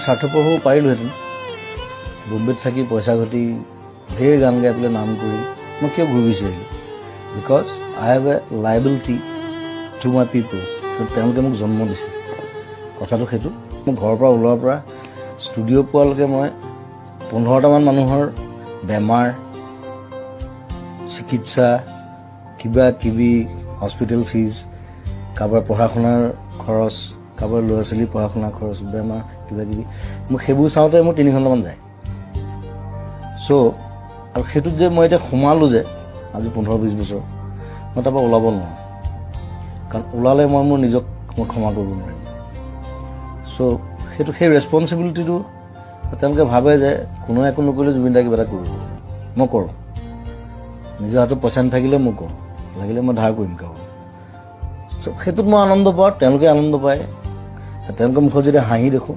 স্বাৰ্থপৰ হ'ব পাৰিলোহেঁতেন বম্বেত থাকি পইচা ঘটি ঢেৰ গান গাই পেলাই নাম কৰি মই কিয় ঘূৰি বিচাৰিলোঁ because I have a liability to my পিপল তেওঁলোকে মোক জন্ম দিছে কথাটো সেইটো মই ঘৰৰ পৰা ওলোৱাৰ পৰা ষ্টুডিঅ' পোৱালৈকে মই 15টামান মানুহৰ বেমাৰ চিকিৎসা কিবা কিবি হস্পিটেল ফিজ কাৰোবাৰ পঢ়া শুনাৰ খৰচ কাৰোবাৰ ল'ৰা ছোৱালীৰ পঢ়া শুনাৰ খৰচ বেমাৰ কিবা কিবি মোক সেইবোৰ চাওঁতে মোৰ 3 ঘণ্টামান যায় চ' আৰু সেইটোত যে মই এতিয়া সোমালোঁ যে আজি 15-20 বছৰ মই তাৰপৰা ওলাব নোৱাৰোঁ কাৰণ ওলালে মই মোৰ নিজক মই ক্ষমা কৰিব নোৱাৰিম চ' সেইটো সেই ৰেছপনচিবিলিটিটো তেওঁলোকে ভাবে যে কোনোৱে একো নকৰিলে জুবিন দাই কিবা এটা কৰিব মই কৰোঁ নিজৰ হাতত পইচা নাথাকিলে মই কৰোঁ লাগিলে মই ধাৰ কৰিম কাৰোবাক চ' সেইটোত মই আনন্দ পাওঁ তেওঁলোকে আনন্দ পায় তেওঁলোকৰ মুখত যেতিয়া হাঁহি দেখোঁ